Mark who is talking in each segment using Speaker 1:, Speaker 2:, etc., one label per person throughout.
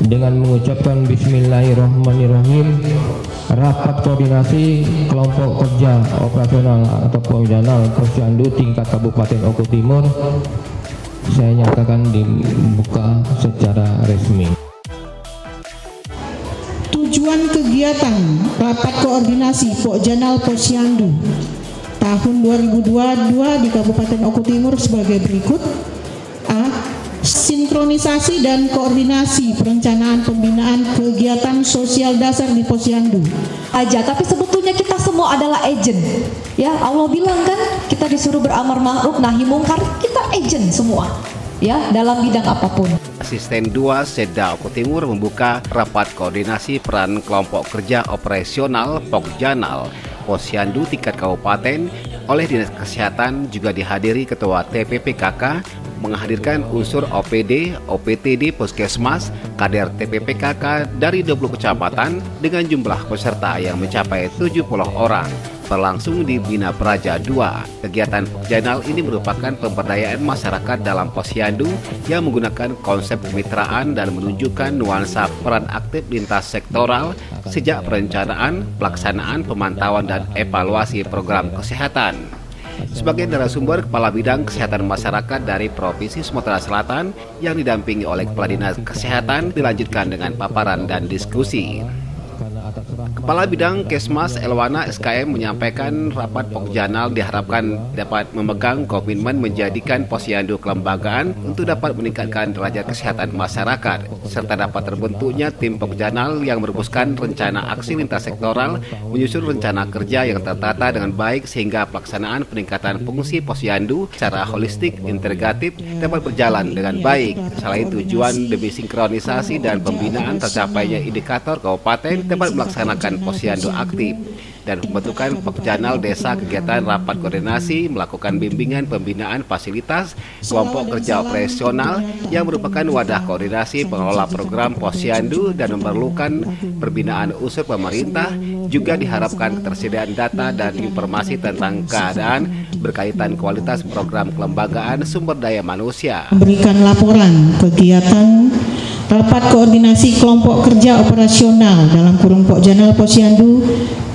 Speaker 1: dengan mengucapkan Bismillahirrahmanirrahim, rapat koordinasi kelompok kerja operasional atau Pokjanal Posyandu tingkat Kabupaten Oku Timur saya nyatakan dibuka secara resmi.
Speaker 2: Tujuan kegiatan rapat koordinasi Pokjanal Posyandu tahun 2022 di Kabupaten Oku Timur sebagai berikut. A. Sinkronisasi dan koordinasi perencanaan pembinaan kegiatan sosial dasar di Posyandu.
Speaker 3: Tapi sebetulnya kita semua adalah agent. Ya, Allah bilang kan kita disuruh beramar ma'ruf nahi mungkar, kita agent semua. Ya, dalam bidang apapun.
Speaker 4: Asisten 2 Setda Oku Timur membuka rapat koordinasi peran kelompok kerja operasional Pokjanal Posyandu tingkat kabupaten oleh Dinas Kesehatan, juga dihadiri Ketua TPPKK, menghadirkan unsur OPD, OPTD Puskesmas, kader TPPKK dari 20 kecamatan dengan jumlah peserta yang mencapai 70 orang. Berlangsung di Bina Praja 2. Kegiatan Pokjanal ini merupakan pemberdayaan masyarakat dalam Posyandu yang menggunakan konsep kemitraan dan menunjukkan nuansa peran aktif lintas sektoral sejak perencanaan, pelaksanaan, pemantauan, dan evaluasi program kesehatan. Sebagai narasumber, Kepala Bidang Kesehatan Masyarakat dari Provinsi Sumatera Selatan yang didampingi oleh Kepala Dinas Kesehatan dilanjutkan dengan paparan dan diskusi. Kepala Bidang Kesmas Elwana SKM menyampaikan rapat Pokjanal diharapkan dapat memegang komitmen menjadikan Posyandu kelembagaan untuk dapat meningkatkan derajat kesehatan masyarakat, serta dapat terbentuknya tim Pokjanal yang merumuskan rencana aksi lintas sektoral, menyusun rencana kerja yang tertata dengan baik sehingga pelaksanaan peningkatan fungsi Posyandu secara holistik integratif dapat berjalan dengan baik. Selain tujuan demi sinkronisasi dan pembinaan tercapainya indikator kabupaten dapat melaksanakan Posyandu aktif dan pembentukan Pokjanal Desa. Kegiatan rapat koordinasi melakukan bimbingan pembinaan fasilitas kelompok kerja operasional yang merupakan wadah koordinasi pengelola program Posyandu dan memerlukan perbinaan unsur pemerintah. Juga diharapkan ketersediaan data dan informasi tentang keadaan berkaitan kualitas program kelembagaan sumber daya manusia.
Speaker 2: Memberikan laporan kegiatan rapat koordinasi kelompok kerja operasional dalam kurung Pokjanal Posyandu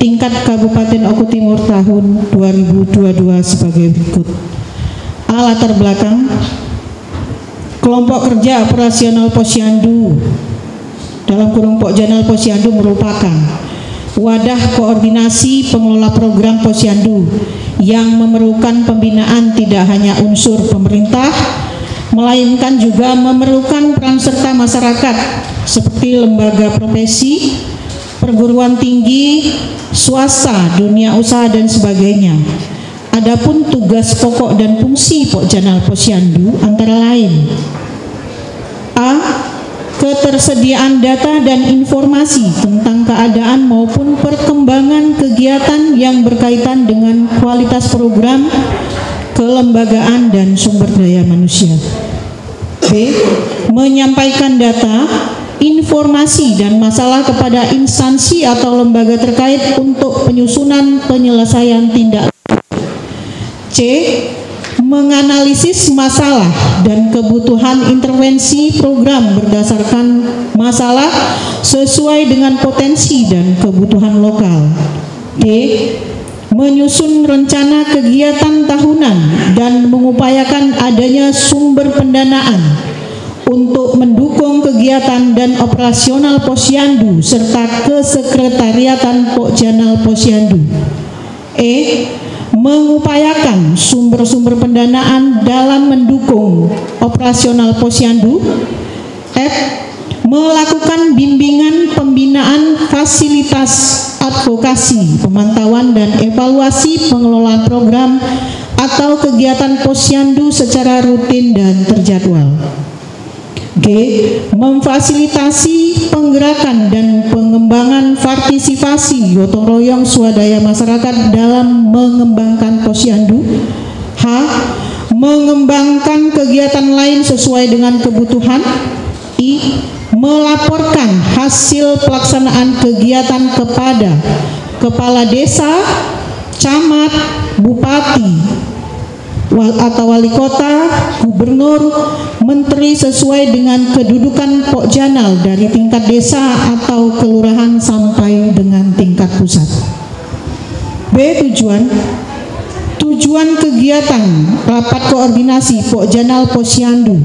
Speaker 2: tingkat Kabupaten Oku Timur tahun 2022 sebagai berikut. A. Latar belakang kelompok kerja operasional Posyandu dalam kurung Pokjanal Posyandu merupakan wadah koordinasi pengelola program Posyandu yang memerlukan pembinaan tidak hanya unsur pemerintah, melainkan juga memerlukan peran serta masyarakat seperti lembaga profesi, perguruan tinggi, swasta, dunia usaha, dan sebagainya. Adapun tugas pokok dan fungsi Pokjanal Posyandu antara lain: A. Ketersediaan data dan informasi tentang keadaan maupun perkembangan kegiatan yang berkaitan dengan kualitas program, kelembagaan, dan sumber daya manusia. B. Menyampaikan data, informasi, dan masalah kepada instansi atau lembaga terkait untuk penyusunan penyelesaian tindak lanjut. C. Menganalisis masalah dan kebutuhan intervensi program berdasarkan masalah sesuai dengan potensi dan kebutuhan lokal. D. Menyusun rencana kegiatan tahunan dan mengupayakan adanya sumber pendanaan untuk mendukung kegiatan dan operasional Posyandu serta kesekretariatan Pokjanal Posyandu. E. Mengupayakan sumber-sumber pendanaan dalam mendukung operasional Posyandu. F. Melakukan bimbingan pembinaan fasilitas advokasi, pemantauan, dan evaluasi pengelolaan program atau kegiatan Posyandu secara rutin dan terjadwal. G. Memfasilitasi penggerakan dan pengembangan partisipasi gotong royong swadaya masyarakat dalam mengembangkan Posyandu. H. Mengembangkan kegiatan lain sesuai dengan kebutuhan. I. Melaporkan hasil pelaksanaan kegiatan kepada Kepala Desa, Camat, Bupati, atau wali kota, gubernur, menteri sesuai dengan kedudukan Pokjanal dari tingkat desa atau kelurahan sampai dengan tingkat pusat. B. Tujuan kegiatan rapat koordinasi Pokjanal Posyandu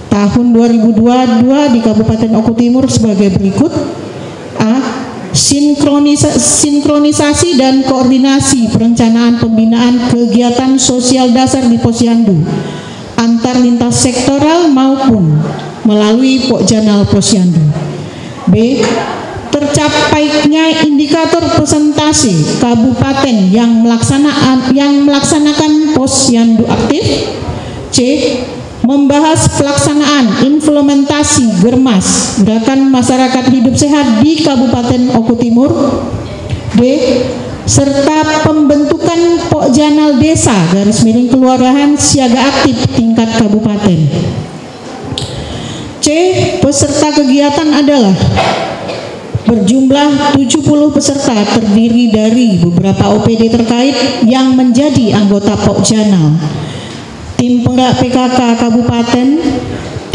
Speaker 2: tahun 2022 di Kabupaten Oku Timur sebagai berikut. A. Sinkronisasi dan koordinasi perencanaan pembinaan kegiatan sosial dasar di Posyandu antar lintas sektoral maupun melalui Pokjanal Posyandu. B. Tercapainya indikator persentase kabupaten yang melaksanakan Posyandu aktif. C. Membahas pelaksanaan implementasi Germas Gerakan Masyarakat Hidup Sehat di Kabupaten Oku Timur. D. Serta pembentukan Pokjanal Desa _kelurahan siaga aktif tingkat kabupaten. C. Peserta kegiatan adalah berjumlah 70 peserta terdiri dari beberapa OPD terkait yang menjadi anggota Pokjanal, tim penggerak PKK Kabupaten,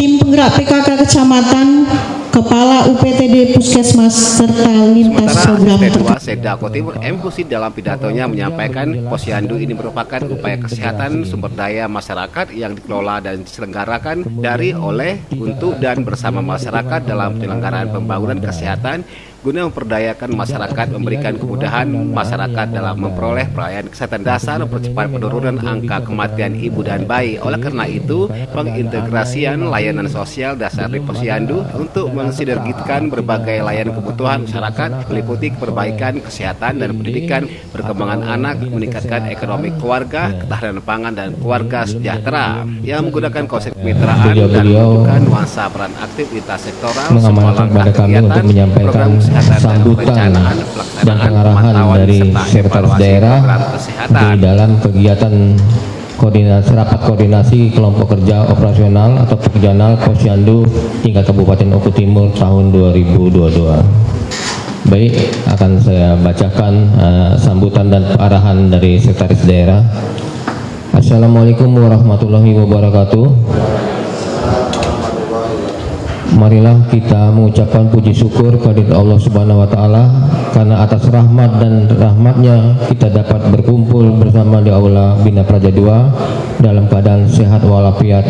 Speaker 2: tim penggerak PKK Kecamatan, Kepala UPTD Puskesmas, serta lintas program
Speaker 4: Ketua Setda Oku Timur M. Husin dalam pidatonya menyampaikan Posyandu ini merupakan upaya kesehatan sumber daya masyarakat yang dikelola dan diselenggarakan dari, oleh, untuk, dan bersama masyarakat dalam penyelenggaraan pembangunan kesehatan guna memperdayakan masyarakat, memberikan kemudahan masyarakat dalam memperoleh pelayanan kesehatan dasar, mempercepat penurunan angka kematian ibu dan bayi. Oleh karena itu, pengintegrasian layanan sosial dasar di Posyandu untuk mensinergikan berbagai layanan kebutuhan masyarakat meliputi perbaikan kesehatan dan pendidikan, perkembangan anak, meningkatkan ekonomi keluarga, ketahanan pangan, dan keluarga sejahtera yang menggunakan konsep kemitraan dan menunjukkan nuansa peran aktif lintas sektoral semua langkah kegiatan program
Speaker 1: sambutan dan pengarahan dari sekretaris daerah di dalam kegiatan rapat koordinasi kelompok kerja operasional atau Pokjanal Posyandu tingkat Kabupaten Oku Timur tahun 2022. Baik, akan saya bacakan sambutan dan arahan dari sekretaris daerah. Assalamualaikum warahmatullahi wabarakatuh. Marilah kita mengucapkan puji syukur kehadirat Allah Subhanahu wa Ta'ala, karena atas rahmat dan rahmatnya kita dapat berkumpul bersama di Aula Bina Praja II dalam keadaan sehat walafiat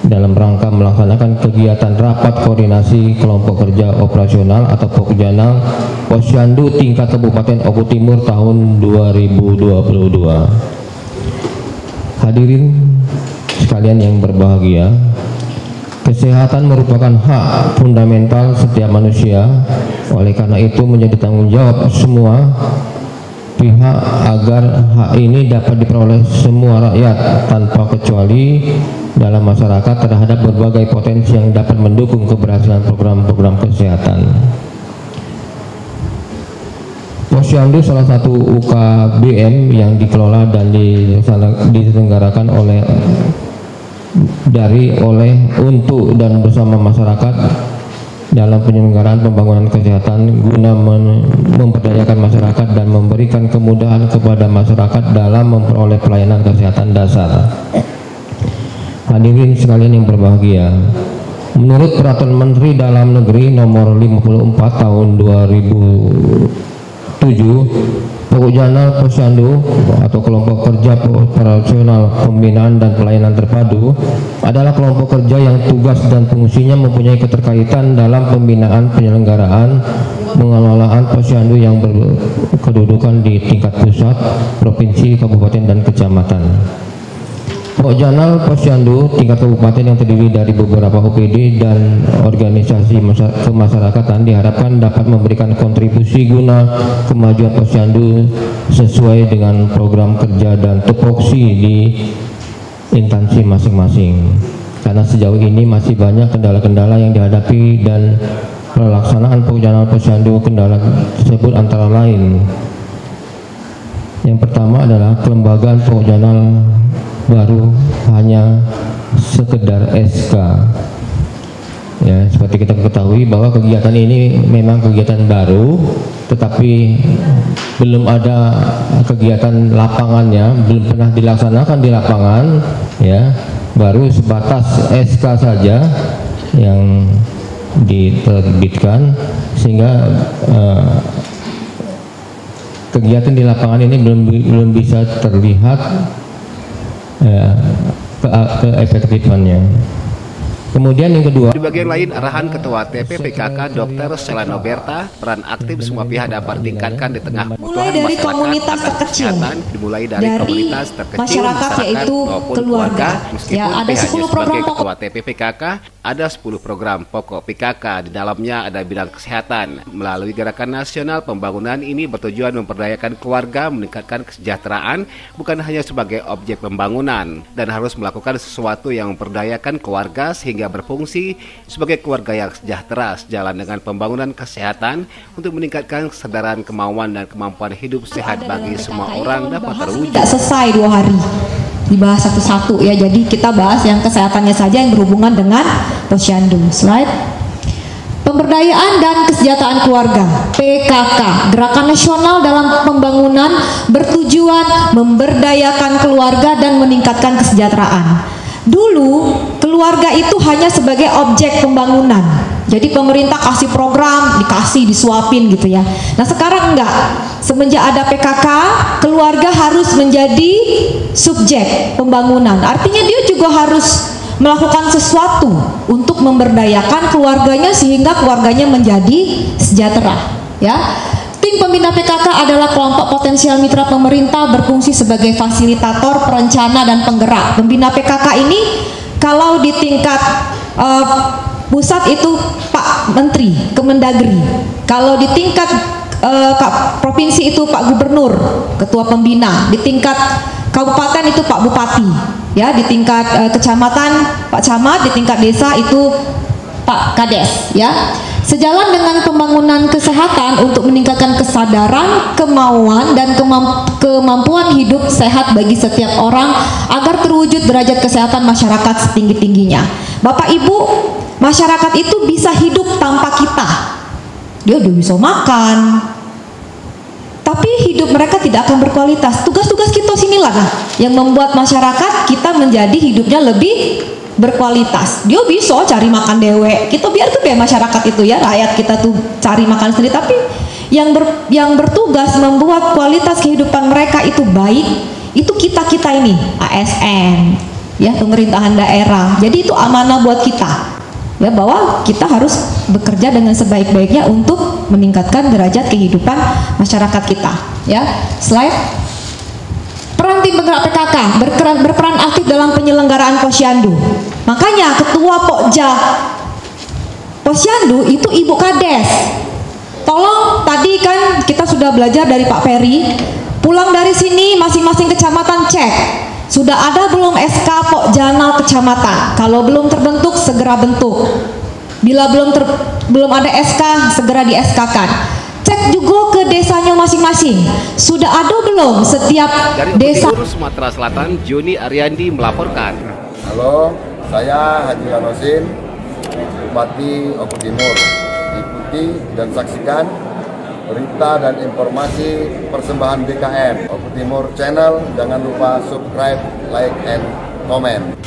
Speaker 1: dalam rangka melaksanakan kegiatan rapat koordinasi kelompok kerja operasional atau Pokjanal Posyandu tingkat Kabupaten Oku Timur tahun 2022. Hadirin sekalian yang berbahagia, kesehatan merupakan hak fundamental setiap manusia. Oleh karena itu menjadi tanggung jawab semua pihak agar hak ini dapat diperoleh semua rakyat tanpa kecuali dalam masyarakat terhadap berbagai potensi yang dapat mendukung keberhasilan program-program kesehatan. Posyandu salah satu UKBM yang dikelola dan diselenggarakan oleh untuk dan bersama masyarakat dalam penyelenggaraan pembangunan kesehatan guna memperdayakan masyarakat dan memberikan kemudahan kepada masyarakat dalam memperoleh pelayanan kesehatan dasar. Hadirin sekalian yang berbahagia, menurut Peraturan Menteri Dalam Negeri Nomor 54 Tahun 2007, Pokjanal Posyandu atau kelompok kerja operasional pembinaan dan pelayanan terpadu adalah kelompok kerja yang tugas dan fungsinya mempunyai keterkaitan dalam pembinaan, penyelenggaraan, pengelolaan posyandu yang berkedudukan di tingkat pusat, provinsi, kabupaten, dan kecamatan. Pokjanal Posyandu tingkat kabupaten yang terdiri dari beberapa OPD dan organisasi kemasyarakatan diharapkan dapat memberikan kontribusi guna kemajuan posyandu sesuai dengan program kerja dan tupoksi di instansi masing-masing. Karena sejauh ini masih banyak kendala-kendala yang dihadapi dan pelaksanaan Pokjanal Posyandu. Kendala tersebut antara lain: yang pertama adalah kelembagaan Pokjanal baru hanya sekedar SK, ya, seperti seperti kita ketahui bahwa kegiatan ini memang kegiatan baru, tetapi belum ada kegiatan lapangannya, belum pernah dilaksanakan di lapangan, ya, baru sebatas SK saja yang diterbitkan, sehingga kegiatan di lapangan ini belum bisa terlihat keefektifannya. Kemudian yang kedua,
Speaker 4: di bagian lain, arahan Ketua TPPKK Dr. Selano Berta, peran aktif semua pihak dapat ditingkatkan di tengah
Speaker 3: mulai dari komunitas terkecil,
Speaker 4: dimulai dari komunitas terkecil,
Speaker 3: masyarakat yaitu
Speaker 4: maupun
Speaker 3: keluarga.
Speaker 4: Meskipun
Speaker 3: Ya, ada
Speaker 4: pihaknya
Speaker 3: 10 program
Speaker 4: sebagai
Speaker 3: pokok.
Speaker 4: Ketua TPPKK, ada 10 program pokok PKK, di dalamnya ada bidang kesehatan. Melalui gerakan nasional pembangunan ini bertujuan memperdayakan keluarga, meningkatkan kesejahteraan, bukan hanya sebagai objek pembangunan, dan harus melakukan sesuatu yang memperdayakan keluarga sehingga berfungsi sebagai keluarga yang sejahtera, sejalan dengan pembangunan kesehatan untuk meningkatkan kesadaran, kemauan, dan kemampuan hidup sehat bagi semua orang dapat terwujud.
Speaker 3: Tidak selesai 2 hari, dibahas satu-satu ya. Jadi kita bahas yang kesehatannya saja yang berhubungan dengan Posyandu. Slide. Pemberdayaan dan kesejahteraan keluarga PKK, gerakan nasional dalam pembangunan bertujuan memberdayakan keluarga dan meningkatkan kesejahteraan. Dulu keluarga itu hanya sebagai objek pembangunan. Jadi pemerintah kasih program, disuapin gitu ya. Nah sekarang enggak. Semenjak ada PKK, keluarga harus menjadi subjek pembangunan. Artinya dia juga harus melakukan sesuatu untuk memberdayakan keluarganya sehingga keluarganya menjadi sejahtera, ya. Tim pembina PKK adalah kelompok potensial mitra pemerintah berfungsi sebagai fasilitator, perencana, dan penggerak. Pembina PKK ini kalau di tingkat pusat itu Pak Menteri, Kemendagri. Kalau di tingkat provinsi itu Pak Gubernur, Ketua Pembina. Di tingkat kabupaten itu Pak Bupati. Ya, di tingkat kecamatan Pak Camat, di tingkat desa itu Pak Kades, ya. Sejalan dengan pembangunan kesehatan untuk meningkatkan kesadaran, kemauan, dan kemampuan hidup sehat bagi setiap orang agar terwujud derajat kesehatan masyarakat setinggi-tingginya. Bapak Ibu, masyarakat itu bisa hidup tanpa kita. Dia udah bisa makan, tapi hidup mereka tidak akan berkualitas. Tugas-tugas kita sinilah yang membuat masyarakat kita menjadi hidupnya lebih berkualitas. Dia bisa cari makan dewe. Kita biar ke masyarakat itu ya, rakyat kita tuh cari makan sendiri. Tapi yang bertugas membuat kualitas kehidupan mereka itu baik, itu kita ini, ASN, ya, pemerintahan daerah. Jadi itu amanah buat kita, ya, bahwa kita harus bekerja dengan sebaik-baiknya untuk meningkatkan derajat kehidupan masyarakat kita. Ya, slide. Peran tim penggerak PKK berperan aktif dalam penyelenggaraan Posyandu. Makanya Ketua Pokja Posyandu itu Ibu Kades. Tolong, tadi kan kita sudah belajar dari Pak Ferry. Pulang dari sini masing-masing kecamatan cek, sudah ada belum SK Pokjanal kecamatan? Kalau belum terbentuk segera bentuk. Bila belum ada SK segera di SK-kan. Cek juga ke desanya masing-masing. Sudah ada belum setiap
Speaker 4: Dari
Speaker 3: desa?
Speaker 4: Timur Sumatera Selatan, Joni Ariandi melaporkan.
Speaker 5: Halo, saya Haji Lanosin, Bupati Oku Timur. Ikuti dan saksikan berita dan informasi persembahan BKN Oku Timur Channel. Jangan lupa subscribe, like, and comment.